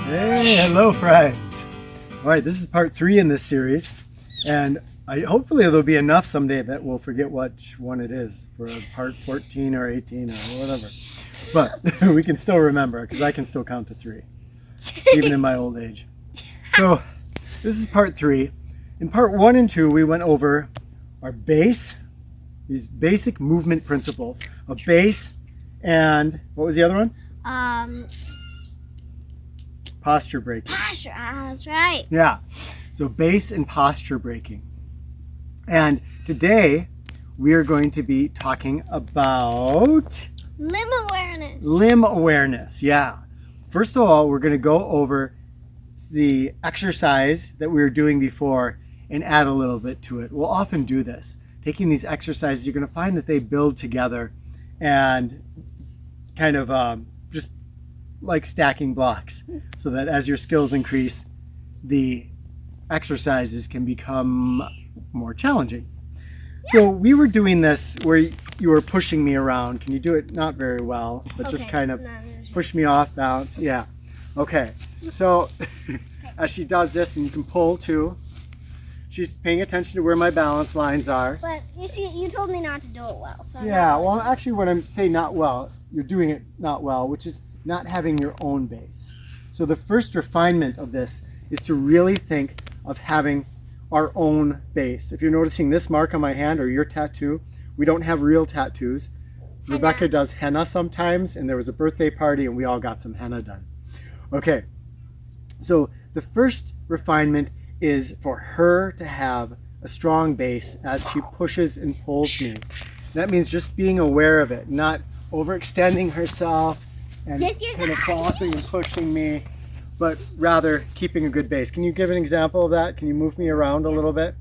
Hey, hello friends. All right, this is part 3 in this series, and hopefully there'll be enough someday that we'll forget which one it is for part 14 or 18 or whatever. But we can still remember because I can still count to 3, even in my old age. So this is part 3. In part 1 and 2, we went over our base, these basic movement principles of base, and what was the other one? Posture breaking. Posture, that's right. Yeah, so base and posture breaking. And today we are going to be talking about Limb awareness. limb awareness. Yeah. First of all, we're going to go over the exercise that we were doing before and add a little bit to it. We'll often do this. Taking these exercises, you're going to find that they build together and kind of just like stacking blocks, so that as your skills increase, the exercises can become more challenging. So we were doing this where you were pushing me around. Can you do it? Not very well, but just kind of push me off balance. Yeah. Okay. So as she does this, and you can pull too, she's paying attention to where my balance lines are. But you see, you told me not to do it well. So Yeah, well, actually, when I'm saying not well, you're doing it not well, which is not having your own base. So the first refinement of this is to really think of having our own base. If you're noticing this mark on my hand or your tattoo, we don't have real tattoos. Henna. Rebecca does henna sometimes, and there was a birthday party and we all got some henna done. Okay, so the first refinement is for her to have a strong base as she pushes and pulls me. That means just being aware of it, not overextending herself and kind of flossing and pushing me, but rather keeping a good base. Can you give an example of that? Can you move me around a little bit?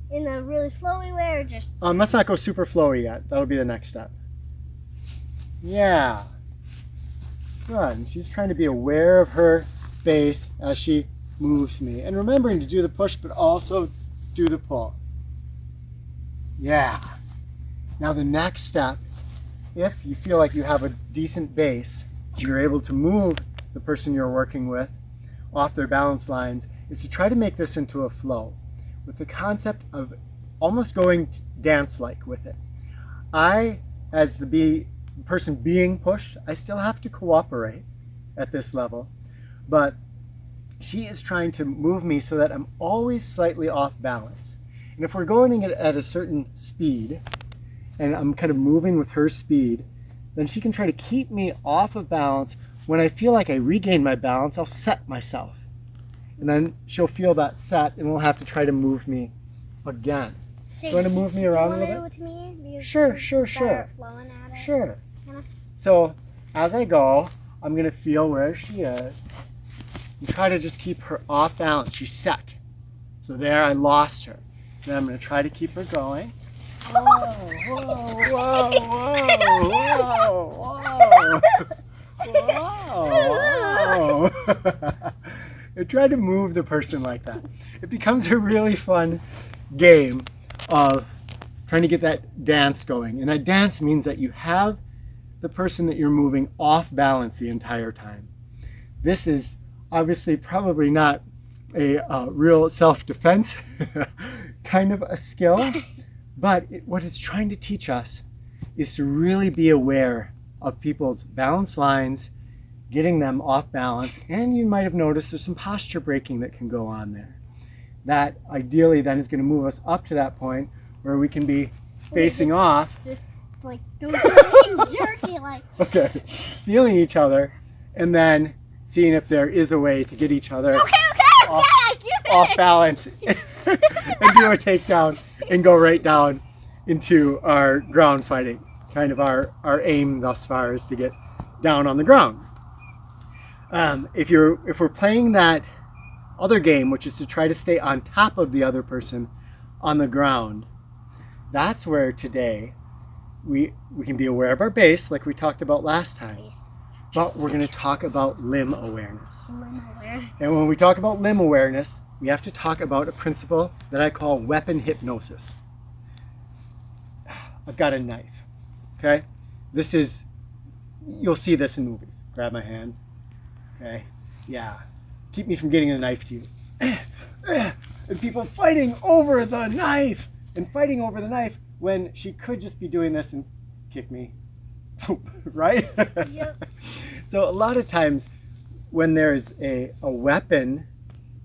In a really flowy way, or just... Let's not go super flowy yet. That'll be the next step. Yeah. Good. And she's trying to be aware of her base as she moves me. And remembering to do the push, but also do the pull. Yeah. Now the next step, if you feel like you have a decent base, you're able to move the person you're working with off their balance lines, is to try to make this into a flow with the concept of almost going dance-like with it. I, as the person being pushed, I still have to cooperate at this level, but she is trying to move me so that I'm always slightly off balance. And if we're going at a certain speed, and I'm kind of moving with her speed, then she can try to keep me off of balance. When I feel like I regain my balance, I'll set myself. And then she'll feel that set, and we'll have to try to move me again. Hey, You want to move me around a do you little want bit? to do it with me? Sure. Start flowing at it. Sure. Kinda. So as I go, I'm going to feel where she is and try to just keep her off balance. She's set. So there, I lost her. Then I'm going to try to keep her going. Whoa, whoa, whoa, whoa, whoa, whoa. I try to move the person like that. It becomes a really fun game of trying to get that dance going. And that dance means that you have the person that you're moving off balance the entire time. This is obviously probably not a real self-defense kind of a skill. But what it's trying to teach us is to really be aware of people's balance lines, getting them off balance, and you might have noticed there's some posture breaking that can go on there. That ideally then is going to move us up to that point where we can be facing off. Just like go jerky, like. Okay, feeling each other, and then seeing if there is a way to get each other off balance and do a takedown and go right down into our ground fighting. Kind of our aim thus far is to get down on the ground. If we're playing that other game, which is to try to stay on top of the other person on the ground, that's where today we can be aware of our base, like we talked about last time. But we're going to talk about limb awareness. And when we talk about limb awareness, we have to talk about a principle that I call weapon hypnosis. I've got a knife, okay? This is, you'll see this in movies. Grab my hand, okay? Yeah. Keep me from getting a knife to you. And people fighting over the knife. And fighting over the knife when she could just be doing this and kick me. Right? Yep. So a lot of times when there's a weapon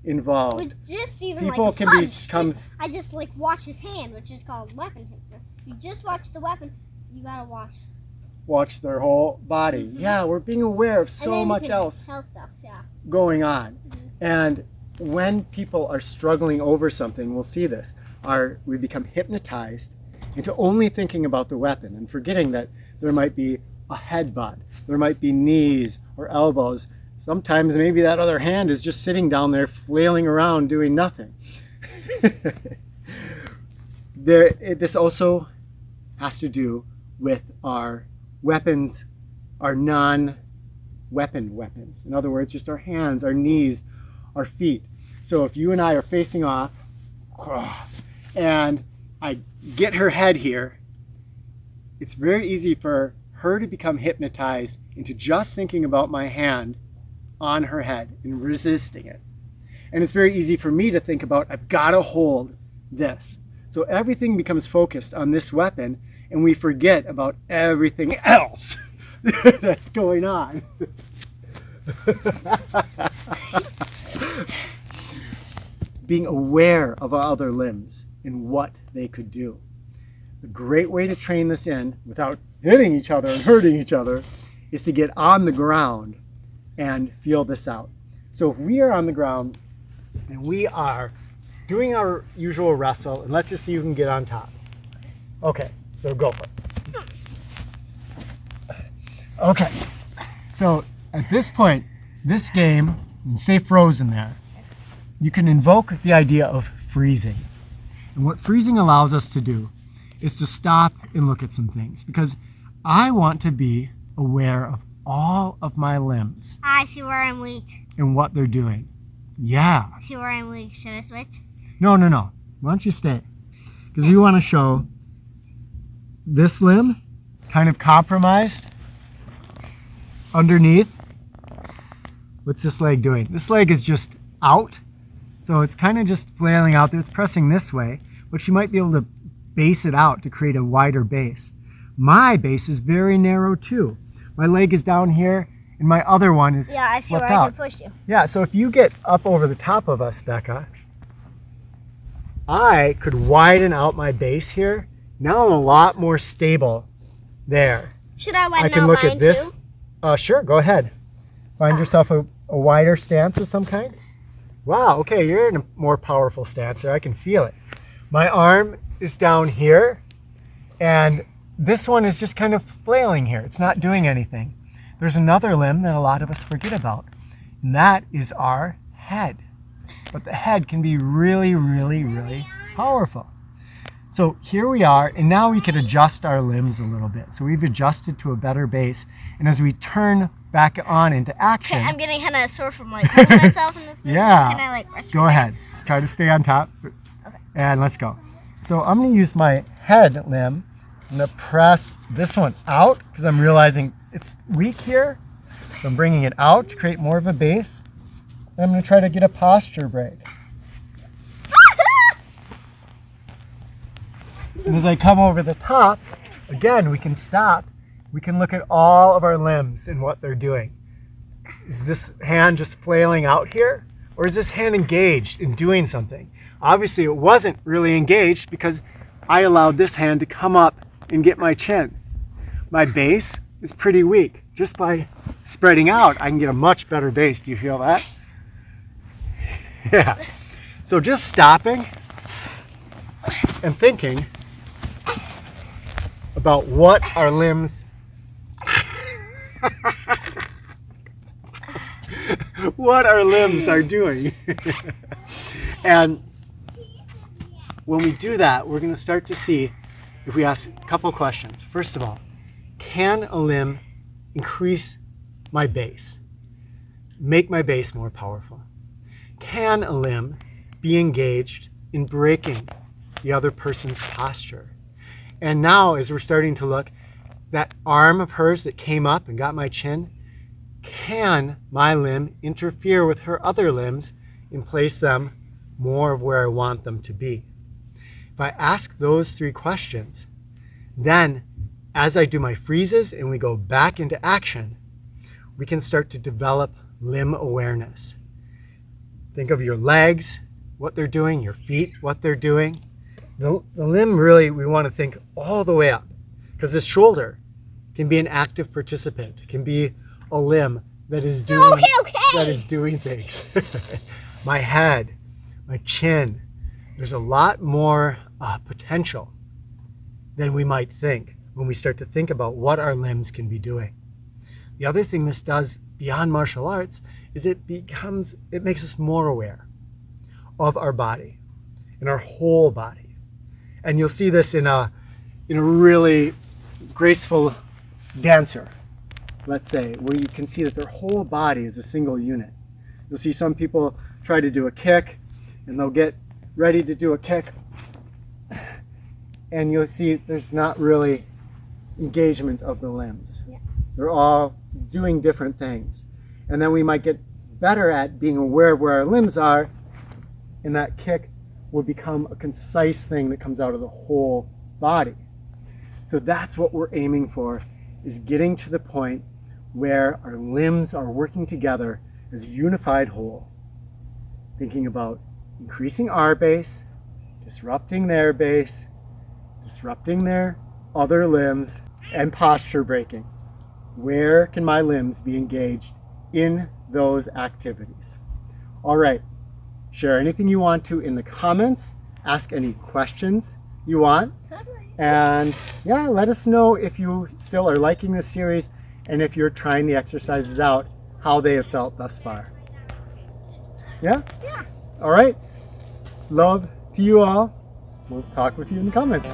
involved, With just even people like a can punch, become... I just like watch his hand, which is called weapon hit. You just watch the weapon. You gotta watch their whole body. Mhm. Yeah, we're being aware of and so then you much can else tell stuff. Yeah. going on. Mhm. And when people are struggling over something, we'll see this. We become hypnotized into only thinking about the weapon and forgetting that there might be a headbutt, there might be knees or elbows. Sometimes maybe that other hand is just sitting down there flailing around doing nothing. This also has to do with our weapons, our non-weapon weapons. In other words, just our hands, our knees, our feet. So if you and I are facing off, and I get her head here, it's very easy for her to become hypnotized into just thinking about my hand on her head and resisting it. And it's very easy for me to think about, I've got to hold this. So everything becomes focused on this weapon, and we forget about everything else that's going on. Being aware of our other limbs and what they could do. A great way to train this in without hitting each other and hurting each other is to get on the ground and feel this out. So if we are on the ground and we are doing our usual wrestle, and let's just see who can get on top. Okay, so go for it. Okay, so at this point, this game, and stay frozen there, you can invoke the idea of freezing. And what freezing allows us to do is to stop and look at some things, because I want to be aware of all of my limbs I see where I'm weak. and what they're doing. Yeah. I see where I'm weak. Should I switch? No. Why don't you stay? Because we want to show this limb kind of compromised underneath. What's this leg doing? This leg is just out. So it's kind of just flailing out there. It's pressing this way, but you might be able to base it out to create a wider base. My base is very narrow too. My leg is down here and my other one is Yeah, I see where flipped I out. can push you. Yeah, so if you get up over the top of us, Becca, I could widen out my base here. Now I'm a lot more stable there. Should I I widen can out look mine at this. too? Sure, go ahead. Find yourself a wider stance of some kind. Wow, okay, you're in a more powerful stance there. I can feel it. My arm is down here, and this one is just kind of flailing here. It's not doing anything. There's another limb that a lot of us forget about, and that is our head. But the head can be really, really, really powerful. So here we are, and now we can adjust our limbs a little bit. So we've adjusted to a better base, and as we turn back on into action... Okay, I'm getting kind of sore from like holding myself in this way. Yeah. Can I like rest for Go a ahead. Let's try to stay on top. Okay. And let's go. So I'm going to use my head limb. I'm going to press this one out because I'm realizing it's weak here. So I'm bringing it out to create more of a base. And I'm going to try to get a posture break. And as I come over the top, again, we can stop. We can look at all of our limbs and what they're doing. Is this hand just flailing out here? Or is this hand engaged in doing something? Obviously, it wasn't really engaged because I allowed this hand to come up and get my chin. My base is pretty weak. Just by spreading out, I can get a much better base. Do you feel that? Yeah. So just stopping and thinking about what our limbs are doing. And when we do that, we're going to start to see if we ask a couple questions. First of all, can a limb increase my base, make my base more powerful? Can a limb be engaged in breaking the other person's posture? And now, as we're starting to look, that arm of hers that came up and got my chin, can my limb interfere with her other limbs and place them more of where I want them to be? If I ask those 3 questions, then as I do my freezes and we go back into action, we can start to develop limb awareness. Think of your legs, what they're doing, your feet, what they're doing. The limb really, we want to think all the way up, because this shoulder can be an active participant, can be a limb that is doing things. My head, my chin, there's a lot more potential than we might think when we start to think about what our limbs can be doing. The other thing this does beyond martial arts is it makes us more aware of our body, in our whole body. And you'll see this in a really graceful dancer, let's say, where you can see that their whole body is a single unit. You'll see some people try to do a kick, and they'll get ready to do a kick, and you'll see there's not really engagement of the limbs. Yeah. They're all doing different things. And then we might get better at being aware of where our limbs are, and that kick will become a concise thing that comes out of the whole body. So that's what we're aiming for, is getting to the point where our limbs are working together as a unified whole. Thinking about increasing our base, disrupting their base, disrupting their other limbs, and posture breaking. Where can my limbs be engaged in those activities? All right, share anything you want to in the comments, ask any questions you want, and yeah, let us know if you still are liking this series and if you're trying the exercises out, how they have felt thus far. Yeah? Yeah. All right. Love to you all. We'll talk with you in the comments.